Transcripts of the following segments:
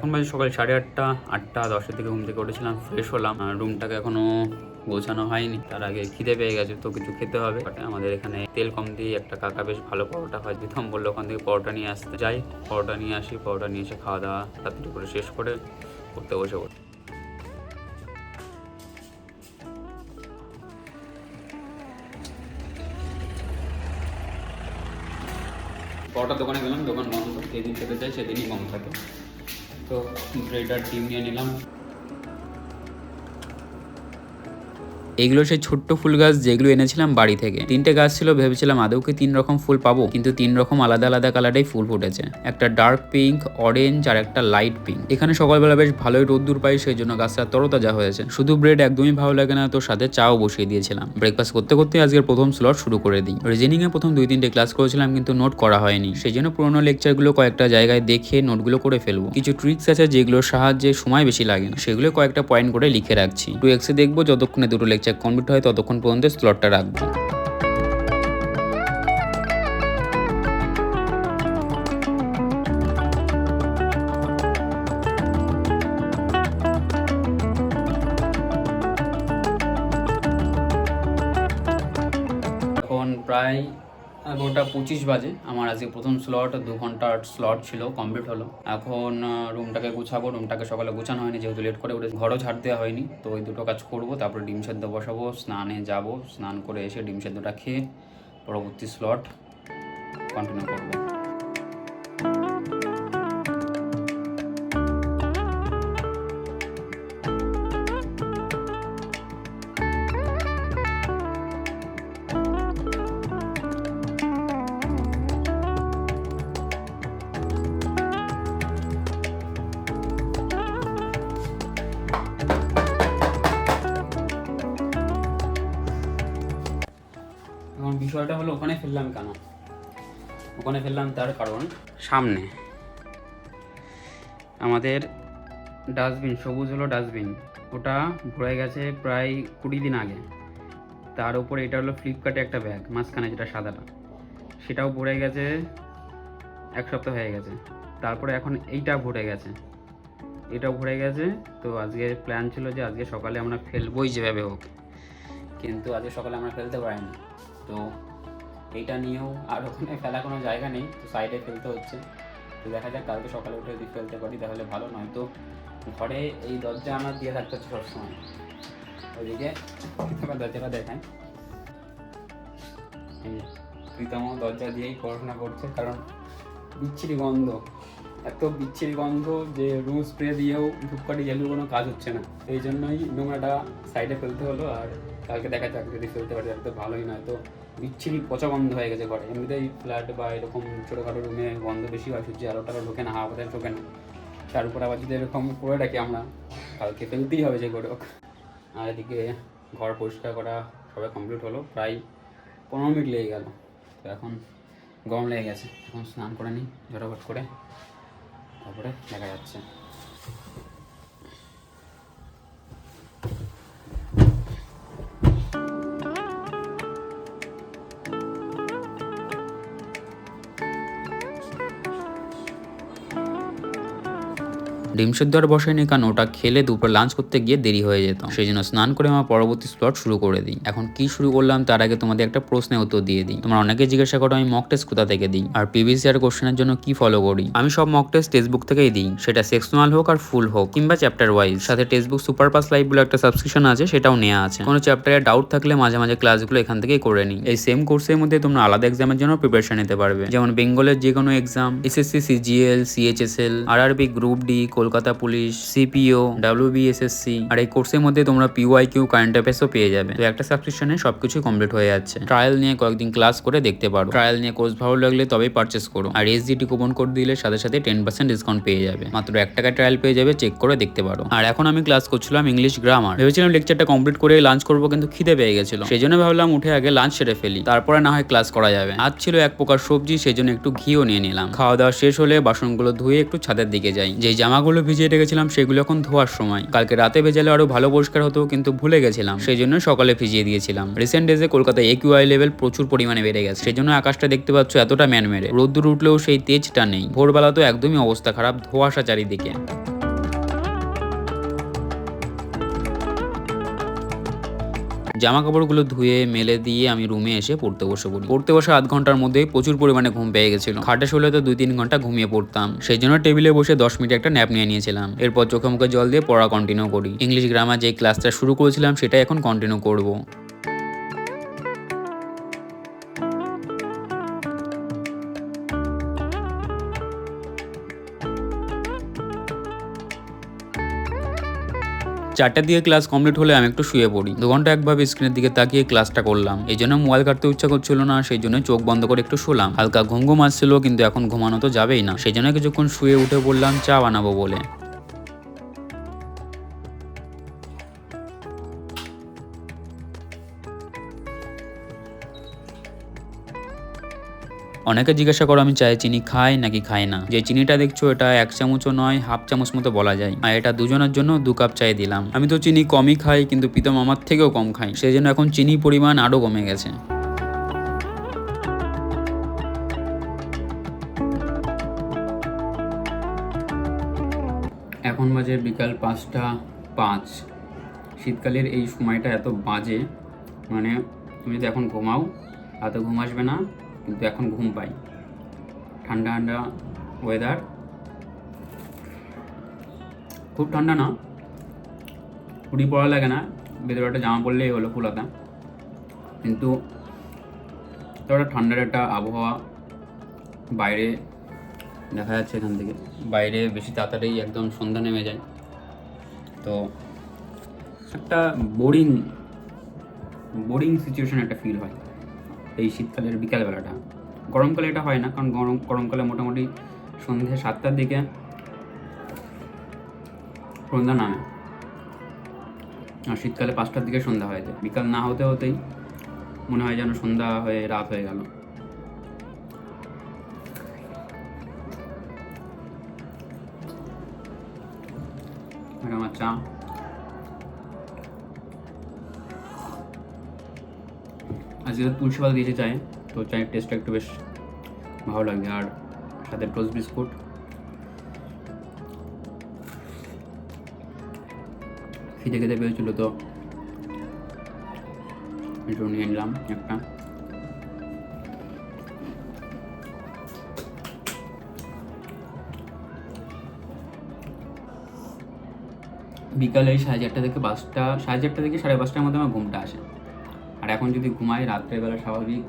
এখন বাজে সকাল 8:30, 8:10 থেকে ঘুম থেকে উঠেছিলাম, ফ্রেশ হলাম। রুমটাকে এখনো গোছানো হয়নি, তার আগে খিদে পেয়ে গেছে, তো কিছু খেতে হবে। আমাদের এখানে তেল কম দিয়ে একটা কাকা বেশ ভালো পরোটা হয়, প্রথম বললো ওখান থেকে পরোটা নিয়ে আসতে। যাই, পরোটা নিয়ে আসি, পরোটা নিয়ে এসে খাওয়া দাওয়া তাড়াতাড়ি করে শেষ করে পড়তে বসে পড়ি। পরোটার দোকানে গেলাম, দোকান বন্ধ, যেদিন খেতে চাই সেদিনই বন্ধ থাকে। তো ব্রেড আর ডিম নিয়ে নিলাম। এগুলো সেই ছোট্ট ফুল গাছ যেগুলো এনেছিলাম বাড়ি থেকে। 3টে গাছ ছিল, ভেবেছিলাম আদৌ কি 3 রকম ফুল পাবো, কিন্তু 3 রকম আলাদা আলাদা কালারেই ফুল ফুটেছে। একটা ডার্ক পিঙ্ক, অরেঞ্জ আর একটা লাইট পিঙ্ক। এখানে সকালবেলা বেশ ভালোই রোদ্দুর পাই, সেই জন্য গাছটা তরতাজা হয়েছে। শুধু ব্রেড একদমই ভালো লাগে না, তো সাথে চাও বসিয়ে দিয়েছিলাম। ব্রেকফাস্ট করতে করতে আজকের প্রথম স্লট শুরু করে দিই। রিজনিং এ প্রথম 2-3টে ক্লাস করেছিলাম, কিন্তু নোট করা হয়নি, সেই জন্য পুরোনো লেকচারগুলো কয়েকটা জায়গায় দেখে নোটগুলো করে ফেলবো। কিছু ট্রিক্স আছে যেগুলোর সাহায্যে সময় বেশি লাগে না, সেগুলো কয়েকটা পয়েন্ট করে লিখে রাখছি। 2x এ দেখবো, যতক্ষণে দুটো লেকচার কমপ্লিট হয় ততক্ষণ পর্যন্ত স্লটটা রাখবো। এখন প্রায় 11:25 বাজে। আমার আজকে প্রথম স্লট, 2 ঘন্টার স্লট ছিল, কমপ্লিট হলো। এখন রুমটাকে গুছাবো। রুমটাকে সকালে গুছানো হয়নি, যেহেতু লেট করে উঠে ঘরও ঝাড় দেওয়া হয়নি, তো ওই দুটো কাজ করবো। তারপরে ডিম সেদ্ধ বসাবো, স্নানে যাব, স্নান করে এসে ডিম সেদ্ধটা খেয়ে পরবর্তী স্লট কন্টিনিউ করবো। এখন বিষয়টা হলো, ওখানে ফেললাম কেন? ওখানে ফেললাম তার কারণ, সামনে আমাদের ডাস্টবিন, সবুজ হলো ডাস্টবিন, ওটা ভরে গেছে প্রায় 20 দিন আগে। তার উপরে এটা হলো ফ্লিপকার্টে একটা ব্যাগ, মাঝখানে যেটা সাদাটা, সেটাও ভরে গেছে 1 সপ্তাহ হয়ে গেছে। তারপরে এখন এইটা ভরে গেছে, এটাও ভরে গেছে। তো আজকে প্ল্যান ছিল যে আজকে সকালে আমরা ফেলবোই যেভাবে হোক, কিন্তু আজকে সকালে আমরা ফেলতে পারিনি। তো এইটা নিয়েও আর ওখানে ফেলা কোনো জায়গা নেই, তো সাইডে ফেলতে হচ্ছে। তো দেখা যাক, কালকে সকালে উঠে যদি ফেলতে পারি তাহলে ভালো, নয় তো ঘরে এই দরজা আমার দিয়ে থাকতে হচ্ছে সবসময়। ওইদিকে দরজাটা দেখায়, প্রীতম দরজা দিয়েই পড়াশোনা করছে, কারণ বিচ্ছিরি গন্ধ, এত বিচ্ছিরি গন্ধ যে রুম স্প্রে দিয়েও ধূপকাঠি জ্বালিয়ে কোনো কাজ হচ্ছে না। এই জন্যই নোংরাটা সাইডে ফেলতে হলো। আর কালকে দেখা যাক, যদি ফেলতে পারি তাহলে তো ভালোই, নয় তো বিচ্ছিরি পচা গন্ধ হয়ে গেছে ঘরে। এমনিতেই ফ্ল্যাট বা এরকম ছোটোখাটো রুমে গন্ধ বেশি হয়, সূর্যে আলোটারও ঢোকে না, হাওয়া বাতাস ঢোকে না। তার উপর আবার যদি এরকম করে রাখি আমরা, কালকে ফেলতেই হবে যে করে হোক। আর এদিকে ঘর পরিষ্কার করা সবাই কমপ্লিট হলো, প্রায় 15 মিনিট লেগে গেল। তো এখন গরম লেগে গেছে, এখন স্নান করে নিই ঝটাফট করে, তারপরে দেখা যাচ্ছে। ডিম সেদ্ধ আর বসাইনি, কারণ ওটা খেলে দুপুর লাঞ্চ করতে গিয়ে দেরি হয়ে যেত, সেই জন্য স্নান করে আমার পরবর্তী স্লট শুরু করে দিই। এখন কি শুরু করলাম তার আগে তোমাদের একটা প্রশ্নের উত্তর দিয়ে দিই। তোমরা অনেকে জিজ্ঞাসা করো আমি মক টেস্ট কোথা থেকে দিই, আর প্রিভিয়াস ইয়ার কোশ্চেনের জন্য কি ফলো করি। আমি সব মক টেস্ট টেক্সটবুক থেকেই দিই, সেটা সেকশনাল হোক আর ফুল হোক, কিংবা চ্যাপ্টার ওয়াইজ। সাথে টেক্সটবুক সুপার পাস লাইভ বলে একটা সাবস্ক্রিপশন আছে, সেটাও নেওয়া আছে। কোনো চ্যাপ্টারে ডাউট থাকলে মাঝে মাঝে ক্লাসগুলো এখান থেকেই করে নিই। এই সেম কোর্সের মধ্যে তোমরা আলাদা এক্সামের জন্য প্রিপারেশন নিতে পারবে, যেমন বেঙ্গলের যে কোনো exam, SSC CGL, CHSL, RRB group D, Kolkata police, CPO, WBSSC. আর এই কোর্সের মধ্যে তোমরা পিওয়াইকিউ, কারেন্ট অ্যাফেয়ার্সও পেয়ে যাবে। তো একটা সাবস্ক্রিপশনে সবকিছু কমপ্লিট হয়ে যাচ্ছে। ট্রায়াল নিয়ে কয়েকদিন ক্লাস করে দেখতে পারো, ট্রায়াল নিয়ে কোর্স ভালো লাগলে তবেই পারচেস করো। আর এসজিটি কুপন কোড দিলে সাথে সাথে 10% ডিসকাউন্ট পেয়ে যাবে, মাত্র 1 টাকা ট্রায়াল পেয়ে যাবে, চেক করে দেখতে পারো। আর এখন আমি ক্লাস করছিলাম ইংলিশ গ্রামার, ভেবেছিলাম লেকচারটা কমপ্লিট করে লাঞ্চ করবো, কিন্তু খিদে পেয়ে গেছিল, সেই জন্য ভাবলাম উঠে আগে লাঞ্চ সেরে ফেলি, তারপরে না হয় ক্লাস করা যাবে। আজ ছিল এক প্রকার সবজি, সেই জন্য একটু ঘিও নিয়ে নিলাম। খাওয়া দাওয়া শেষ হলে বাসনগুলো ধুয়ে একটু ছাদের দিকে যাই। যে জামাগুলো জামাগুলো ভিজিয়ে রেখেছিলাম সেগুলো এখন ধোয়ার সময়। কালকে রাতে ভেজালে আরো ভালো পরিষ্কার হতো, কিন্তু ভুলে গেছিলাম, সেই জন্য সকালে ভিজিয়ে দিয়েছিলাম। রিসেন্ট ডেজে কলকাতায় AQI লেভেল প্রচুর পরিমাণে বেড়ে গেছে, সেই জন্য আকাশটা দেখতে পাচ্ছ এতটা ম্যানমেরে। রোদ্দুর উঠলেও সেই তেজটা নেই। ভোরবেলা তো একদমই অবস্থা খারাপ, ধোঁয়াশা চারিদিকে। জামা কাপড়গুলো ধুয়ে মেলে দিয়ে আমি রুমে এসে পড়তে বসে পড়ি। পড়তে বসে আধ ঘন্টার মধ্যেই প্রচুর পরিমাণে ঘুম পেয়ে গেছিল। খাটে শুলে তো 2-3 ঘন্টা ঘুমিয়ে পড়তাম, সেই জন্য টেবিলে বসে 10 মিনিট একটা ন্যাপ নিয়ে নিয়েছিলাম। এরপর চোখে মুখে জল দিয়ে পড়া কন্টিনিউ করি। ইংলিশ গ্রামার যে ক্লাসটা শুরু করেছিলাম সেটাই এখন কন্টিনিউ করব। চারটার দিকে ক্লাস কমপ্লিট হলে আমি একটু শুয়ে পড়ি। 2 ঘন্টা একভাবে স্ক্রিনের দিকে তাকিয়ে ক্লাসটা করলাম। এই জন্য মোবাইল কাটতে ইচ্ছা করছিল না, সেই জন্য চোখ বন্ধ করে একটু শুলাম। হালকা ঘুম ঘুম আসছিল, কিন্তু এখন ঘুমানো তো যাবেই না, সেই জন্য কিছুক্ষণ শুয়ে উঠে পড়লাম চা বানাবো বলে। অনেকে জিজ্ঞাসা করো আমি চায়ে চিনি খাই নাকি খাই না। যে চিনিটা দেখছো এটা 1 চামচও নয়, হাফ চামচ মতো বলা যায়। আর এটা দুজনের জন্য 2 কাপ চায়ে দিলাম। আমি তো চিনি কমই খাই, কিন্তু প্রীতম আমার থেকেও কম খাই, সেই জন্য এখন চিনি পরিমাণ আরো কমে গেছে। এখন বাজে বিকাল 5টা 5। শীতকালের এই সময়টা এত বাজে, মানে তুমি যদি এখন ঘুমাও এত ঘুম আসবে না, কিন্তু এখন ঘুম পাই। ঠান্ডা ঠান্ডা ওয়েদার, খুব ঠান্ডা না, হুডি পরা লাগে না, ভেতরে একটা জামা পরলেই হলো ফুলাতা, কিন্তু একটা ঠান্ডার একটা আবহাওয়া। বাইরে দেখা যাচ্ছে এখান থেকে, বাইরে বেশি তাড়াতাড়ি একদম সন্ধ্যা নেমে যায়, তো একটা বোরিং সিচুয়েশন একটা ফিল হয় এই শীতকালের বিকালবেলাটা। গরমকালে এটা হয় না, কারণ গরমকালে মোটামুটি সন্ধ্যে 7টার দিকে সন্ধ্যা নামে, আর শীতকালে 5টার দিকে সন্ধ্যা হয়ে যায়। বিকাল না হতে হতেই মনে হয় যেন সন্ধ্যা হয়ে রাত হয়ে গেল। আর আমার চা, আজকে তুলসী পাতা দিয়েছে চায়ে, তো চায়ের টেস্টটা একটু বেশ ভালো লাগে। আর সাথে টোস্ট বিস্কুট। খিদে খেতে পেয়েছিল তো একটু নিয়ে নিলাম একটা। বিকালে 4:30 থেকে 5টা, 4:30 থেকে 5:30টার মধ্যে আমার ঘুমটা আসে। আর এখন যদি ঘুমাই রাত্রেবেলা স্বাভাবিক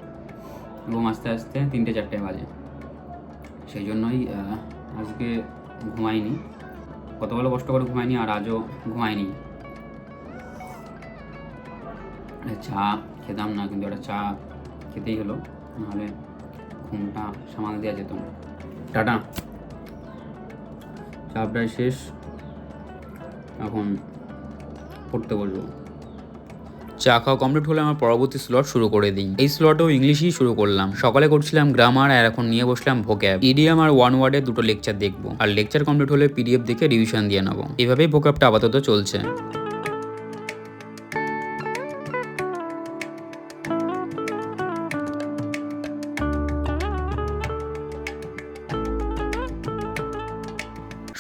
ঘুম আস্তে আস্তে 3-4 বাজে, সেই জন্যই আজকে ঘুমাইনি। কতগুলো কষ্ট করে ঘুমাইনি, আর আজও ঘুমাইনি। চা খেতাম না, কিন্তু একটা চা খেতেই হলো, নাহলে ঘুমটা সামাল দেওয়া যেত না। টাটা, চা প্রায় শেষ, এখন পড়তে বসবো। চা খাওয়া কমপ্লিট হলে আমার পরবর্তী স্লট শুরু করে দিই। এই স্লটেও ইংলিশই শুরু করলাম। সকালে করছিলাম গ্রামার, আর এখন নিয়ে বসলাম ভোক্যাব, ইডিয়াম আর 1 ওয়ার্ডের 2টো লেকচার দেখবো। আর লেকচার কমপ্লিট হলে PDF দেখে রিভিশন দিয়ে নেবো। এভাবেই ভোক্যাবটা আপাতত চলছে।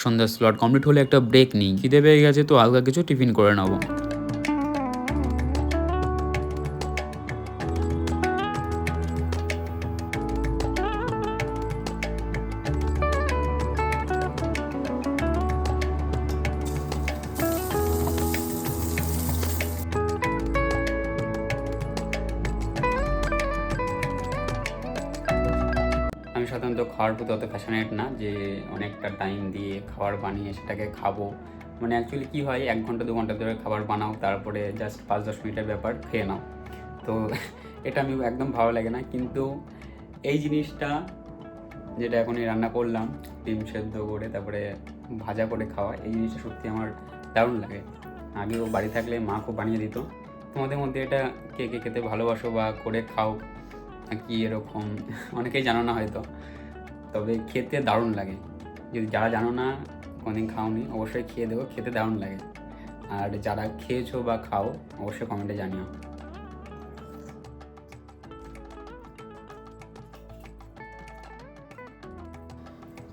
সন্ধ্যার স্লট কমপ্লিট হলে একটা ব্রেক নিই। খিদে পেয়ে গেছে, তো হালকা কিছু টিফিন করে নেবো। আমি সাধারণত খাওয়ার প্রতি অত প্যাশনেট না, যে অনেকটা টাইম দিয়ে খাবার বানিয়ে সেটাকে খাবো। মানে অ্যাকচুয়ালি কী হয়, 1 ঘন্টা 2 ঘন্টা ধরে খাবার বানাও, তারপরে জাস্ট 5-10 মিনিটের ব্যাপার খেয়ে নাও, তো এটা আমি একদম ভালো লাগে না। কিন্তু এই জিনিসটা যেটা এখনই রান্না করলাম, ডিম সেদ্ধ করে তারপরে ভাজা করে খাওয়া, এই জিনিসটা সত্যি আমার দারুণ লাগে। আগেও বাড়ি থাকলে মা খুব বানিয়ে দিত। তোমাদের মধ্যে এটা কে কে খেতে ভালোবাসো বা করে খাও কি এরকম অনেকেই জানো না হয়তো, তবে খেতে দারুণ লাগে। যদি যারা জানো না কোনোদিন খাওনি, অবশ্যই খেয়ে দেবো, খেতে দারুণ লাগে। আর যারা খেয়েছো বা খাও অবশ্যই কমেন্টে জানিও।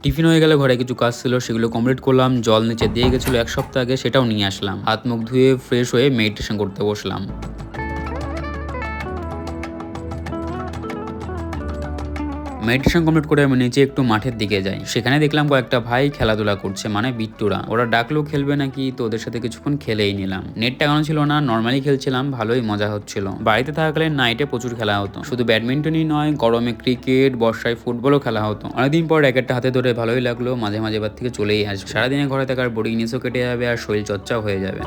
টিফিন হয়ে গেলে ঘরে কিছু কাজ ছিল, সেগুলো কমপ্লিট করলাম। জল নিচে দিয়ে গেছিলো 1 সপ্তাহ আগে, সেটাও নিয়ে আসলাম। হাত মুখ ধুয়ে ফ্রেশ হয়ে মেডিটেশন করতে বসলাম। মেডিটেশন কমপ্লিট করে আমি নিচে একটু মাঠের দিকে যাই। সেখানে দেখলাম কয়েকটা ভাই খেলাধুলা করছে, মানে বিট্টুরা। ওরা ডাকলেও খেলবে নাকি, তো ওদের সাথে কিছুক্ষণ খেলেই নিলাম। নেট টাঙানো ছিল না, নর্মালি খেলছিলাম, ভালোই মজা হচ্ছিল। বাড়িতে থাকলে নাইটে প্রচুর খেলা হতো, শুধু ব্যাডমিন্টনই নয়, গরমে ক্রিকেট, বর্ষায় ফুটবলও খেলা হতো। অনেকদিন পর র্যাকেটটা হাতে ধরে ভালোই লাগলো। মাঝে মাঝে এবার থেকে চলেই আসবে। সারাদিনে ঘরে থাকার বোরিংনেসও কেটে যাবে আর শরীর চর্চাও হয়ে যাবে।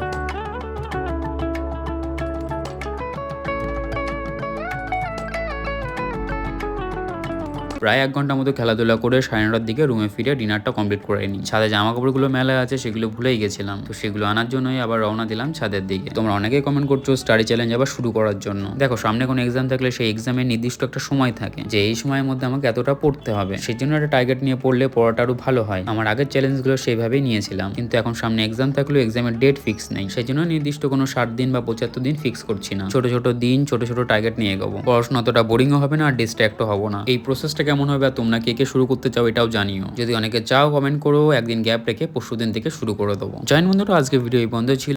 প্রায় 1 ঘন্টার মতো খেলাধুলা করে 9:30টার দিকে রুমে ফিরে ডিনারটা কমপ্লিট করে নিই। ছাদে জামা কাপড়গুলো মেলা আছে, সেগুলো ভুলেই গেছিলাম, তো সেগুলো আনার জন্যই আবার রওনা দিলাম ছাদের দিকে। তোমরা অনেকেই কমেন্ট করছো স্টাডি চ্যালেঞ্জ আবার শুরু করার জন্য। দেখো, সামনে কোনো এক্সাম থাকলে সেই এক্সামের নির্দিষ্ট একটা সময় থাকে যে এই সময়ের মধ্যে আমাকে এতটা পড়তে হবে, সেই জন্য একটা টার্গেট নিয়ে পড়লে পড়াটা আরো ভালো হয়। আমার আগের চ্যালেঞ্জগুলো সেইভাবেই নিয়েছিলাম, কিন্তু এখন সামনে এক্সাম থাকলেও এক্সামের ডেট ফিক্স নেই, সেই জন্য নির্দিষ্ট কোনো 60 দিন বা 75 দিন ফিক্স করছি না। ছোট ছোট দিন, ছোট ছোট টার্গেট নিয়ে এগোবো। পড়াশোনা অতটা বোরিংও হবে না আর ডিস্ট্র্যাক্টও হবো না। এই প্রসেসটা কেমন হবে আর তোমরা কে শুরু করতে চাও এটাও জানিও। যদি অনেকে চাও কমেন্ট করো, একদিন গ্যাপ রেখে পরশুদিন থেকে শুরু করে দেবো। জয়েন বন্ধুরা, আজকে ভিডিও এই বন্ধ ছিল।